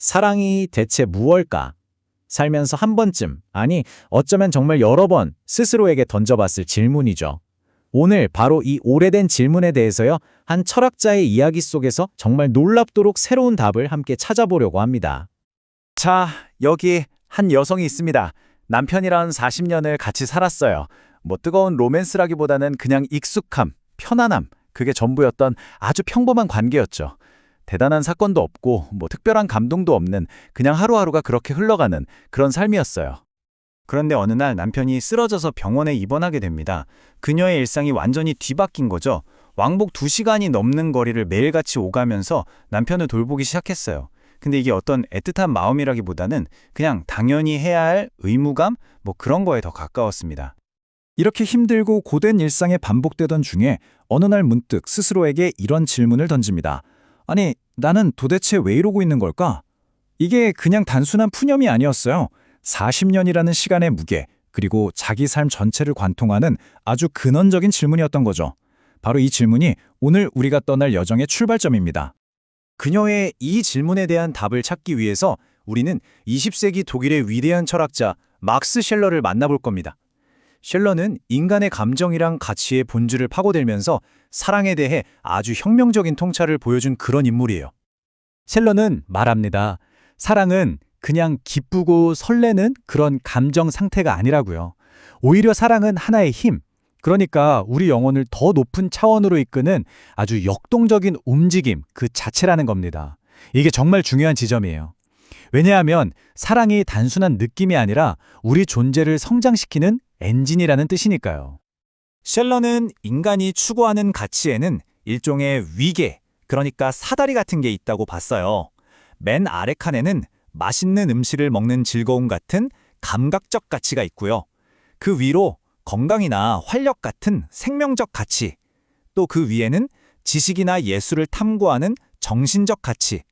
사랑이 대체 무엇일까? 살면서 한 번쯤, 아니, 어쩌면 정말 여러 번 스스로에게 던져봤을 질문이죠. 오늘 바로 이 오래된 질문에 대해서요, 한 철학자의 이야기 속에서 정말 놀랍도록 새로운 답을 함께 찾아보려고 합니다. 자, 여기 한 여성이 있습니다. 남편이랑 40년을 같이 살았어요. 뭐 뜨거운 로맨스라기보다는 그냥 익숙함, 편안함, 그게 전부였던 아주 평범한 관계였죠. 대단한 사건도 없고 뭐 특별한 감동도 없는 그냥 하루하루가 그렇게 흘러가는 그런 삶이었어요. 그런데 어느 날 남편이 쓰러져서 병원에 입원하게 됩니다. 그녀의 일상이 완전히 뒤바뀐 거죠. 왕복 2시간이 넘는 거리를 매일같이 오가면서 남편을 돌보기 시작했어요. 근데 이게 어떤 애틋한 마음이라기보다는 그냥 당연히 해야 할 의무감? 뭐 그런 거에 더 가까웠습니다. 이렇게 힘들고 고된 일상에 반복되던 중에 어느 날 문득 스스로에게 이런 질문을 던집니다. 아니, 나는 도대체 왜 이러고 있는 걸까? 이게 그냥 단순한 푸념이 아니었어요. 40년이라는 시간의 무게, 그리고 자기 삶 전체를 관통하는 아주 근원적인 질문이었던 거죠. 바로 이 질문이 오늘 우리가 떠날 여정의 출발점입니다. 그녀의 이 질문에 대한 답을 찾기 위해서 우리는 20세기 독일의 위대한 철학자 막스 셸러를 만나볼 겁니다. 셸러는 인간의 감정이랑 가치의 본질을 파고들면서 사랑에 대해 아주 혁명적인 통찰을 보여준 그런 인물이에요. 셸러는 말합니다. 사랑은 그냥 기쁘고 설레는 그런 감정 상태가 아니라고요. 오히려 사랑은 하나의 힘, 그러니까 우리 영혼을 더 높은 차원으로 이끄는 아주 역동적인 움직임 그 자체라는 겁니다. 이게 정말 중요한 지점이에요. 왜냐하면 사랑이 단순한 느낌이 아니라 우리 존재를 성장시키는 엔진이라는 뜻이니까요. 셸러는 인간이 추구하는 가치에는 일종의 위계, 그러니까 사다리 같은 게 있다고 봤어요. 맨 아래 칸에는 맛있는 음식을 먹는 즐거움 같은 감각적 가치가 있고요. 그 위로 건강이나 활력 같은 생명적 가치, 또 그 위에는 지식이나 예술을 탐구하는 정신적 가치,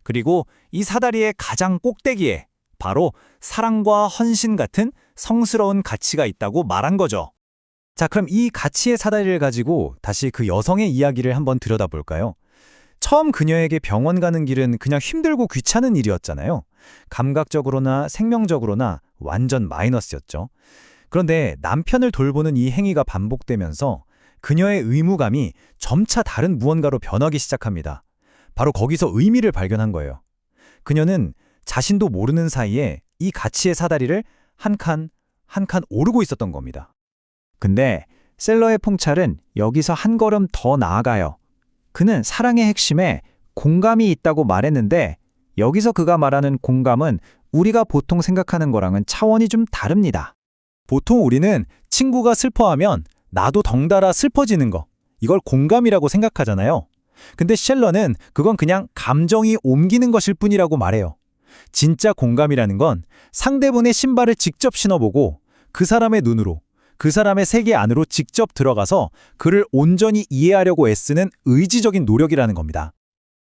그리고 이 사다리의 가장 꼭대기에 바로 사랑과 헌신 같은 성스러운 가치가 있다고 말한 거죠. 자, 그럼 이 가치의 사다리를 가지고 다시 그 여성의 이야기를 한번 들여다볼까요? 처음 그녀에게 병원 가는 길은 그냥 힘들고 귀찮은 일이었잖아요. 감각적으로나 생명적으로나 완전 마이너스였죠. 그런데 남편을 돌보는 이 행위가 반복되면서 그녀의 의무감이 점차 다른 무언가로 변하기 시작합니다. 바로 거기서 의미를 발견한 거예요. 그녀는 자신도 모르는 사이에 이 가치의 사다리를 한 칸 오르고 있었던 겁니다. 근데 셀러의 통찰은 여기서 한 걸음 더 나아가요. 그는 사랑의 핵심에 공감이 있다고 말했는데 여기서 그가 말하는 공감은 우리가 보통 생각하는 거랑은 차원이 좀 다릅니다. 보통 우리는 친구가 슬퍼하면 나도 덩달아 슬퍼지는 거, 이걸 공감이라고 생각하잖아요. 근데 셸러는 그건 그냥 감정이 옮기는 것일 뿐이라고 말해요. 진짜 공감이라는 건 상대분의 신발을 직접 신어보고 그 사람의 눈으로, 그 사람의 세계 안으로 직접 들어가서 그를 온전히 이해하려고 애쓰는 의지적인 노력이라는 겁니다.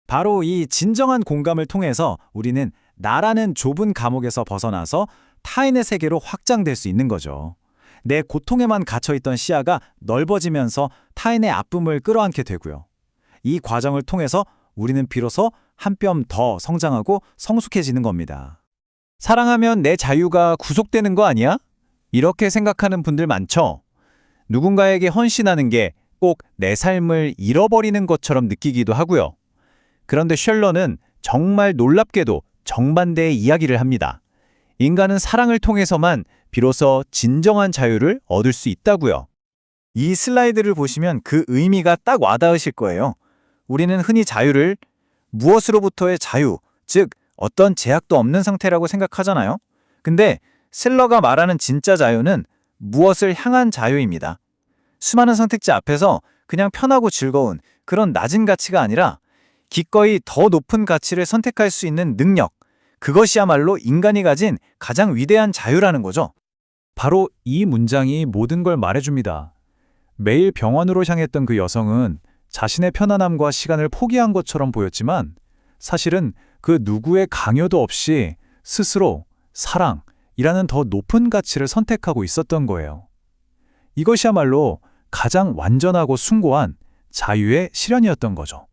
바로 이 진정한 공감을 통해서 우리는 나라는 좁은 감옥에서 벗어나서 타인의 세계로 확장될 수 있는 거죠. 내 고통에만 갇혀있던 시야가 넓어지면서 타인의 아픔을 끌어안게 되고요. 이 과정을 통해서 우리는 비로소 한 뼘 더 성장하고 성숙해지는 겁니다. 사랑하면 내 자유가 구속되는 거 아니야? 이렇게 생각하는 분들 많죠? 누군가에게 헌신하는 게 꼭 내 삶을 잃어버리는 것처럼 느끼기도 하고요. 그런데 셜러는 정말 놀랍게도 정반대의 이야기를 합니다. 인간은 사랑을 통해서만 비로소 진정한 자유를 얻을 수 있다고요. 이 슬라이드를 보시면 그 의미가 딱 와닿으실 거예요. 우리는 흔히 자유를 무엇으로부터의 자유, 즉 어떤 제약도 없는 상태라고 생각하잖아요. 근데 셀러가 말하는 진짜 자유는 무엇을 향한 자유입니다. 수많은 선택지 앞에서 그냥 편하고 즐거운 그런 낮은 가치가 아니라 기꺼이 더 높은 가치를 선택할 수 있는 능력, 그것이야말로 인간이 가진 가장 위대한 자유라는 거죠. 바로 이 문장이 모든 걸 말해줍니다. 매일 병원으로 향했던 그 여성은 자신의 편안함과 시간을 포기한 것처럼 보였지만 사실은 그 누구의 강요도 없이 스스로 사랑이라는 더 높은 가치를 선택하고 있었던 거예요. 이것이야말로 가장 완전하고 숭고한 자유의 실현이었던 거죠.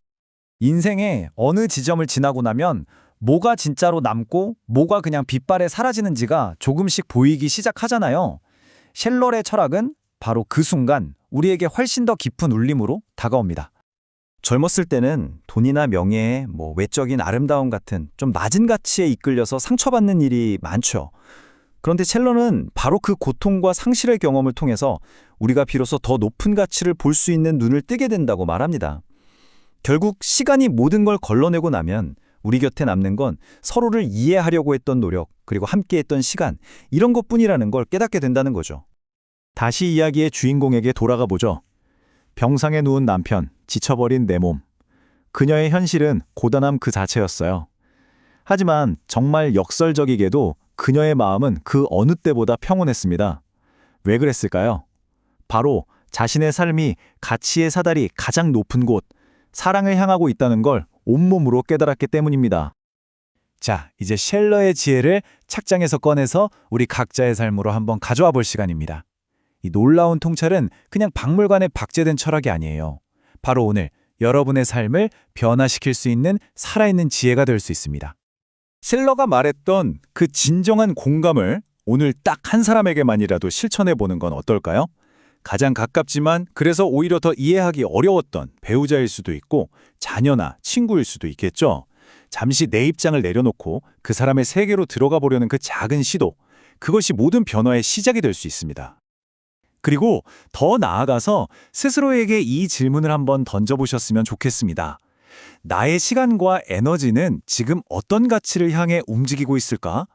인생의 어느 지점을 지나고 나면 뭐가 진짜로 남고 뭐가 그냥 빛발에 사라지는지가 조금씩 보이기 시작하잖아요. 셸러의 철학은 바로 그 순간 우리에게 훨씬 더 깊은 울림으로 다가옵니다. 젊었을 때는 돈이나 명예, 외적인 아름다움 같은 좀 낮은 가치에 이끌려서 상처받는 일이 많죠. 그런데 첼러는 바로 그 고통과 상실의 경험을 통해서 우리가 비로소 더 높은 가치를 볼 수 있는 눈을 뜨게 된다고 말합니다. 결국 시간이 모든 걸 걸러내고 나면 우리 곁에 남는 건 서로를 이해하려고 했던 노력, 그리고 함께했던 시간, 이런 것뿐이라는 걸 깨닫게 된다는 거죠. 다시 이야기의 주인공에게 돌아가 보죠. 병상에 누운 남편, 지쳐버린 내 몸. 그녀의 현실은 고단함 그 자체였어요. 하지만 정말 역설적이게도 그녀의 마음은 그 어느 때보다 평온했습니다. 왜 그랬을까요? 바로 자신의 삶이 가치의 사다리 가장 높은 곳, 사랑을 향하고 있다는 걸 온몸으로 깨달았기 때문입니다. 자, 이제 셸러의 지혜를 착장에서 꺼내서 우리 각자의 삶으로 한번 가져와 볼 시간입니다. 이 놀라운 통찰은 그냥 박물관에 박제된 철학이 아니에요. 바로 오늘 여러분의 삶을 변화시킬 수 있는 살아있는 지혜가 될 수 있습니다. 셀러가 말했던 그 진정한 공감을 오늘 딱 한 사람에게만이라도 실천해 보는 건 어떨까요? 가장 가깝지만 그래서 오히려 더 이해하기 어려웠던 배우자일 수도 있고 자녀나 친구일 수도 있겠죠. 잠시 내 입장을 내려놓고 그 사람의 세계로 들어가 보려는 그 작은 시도, 그것이 모든 변화의 시작이 될 수 있습니다. 그리고 더 나아가서 스스로에게 이 질문을 한번 던져보셨으면 좋겠습니다. 나의 시간과 에너지는 지금 어떤 가치를 향해 움직이고 있을까?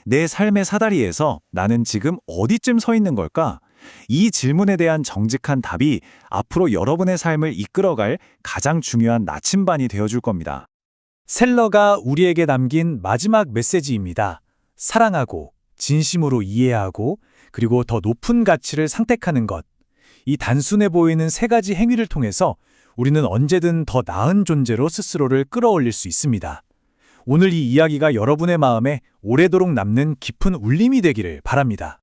내 삶의 사다리에서 나는 지금 어디쯤 서 있는 걸까? 이 질문에 대한 정직한 답이 앞으로 여러분의 삶을 이끌어갈 가장 중요한 나침반이 되어줄 겁니다. 셀러가 우리에게 남긴 마지막 메시지입니다. 사랑하고, 진심으로 이해하고, 그리고 더 높은 가치를 선택하는 것. 이 단순해 보이는 세 가지 행위를 통해서 우리는 언제든 더 나은 존재로 스스로를 끌어올릴 수 있습니다. 오늘 이 이야기가 여러분의 마음에 오래도록 남는 깊은 울림이 되기를 바랍니다.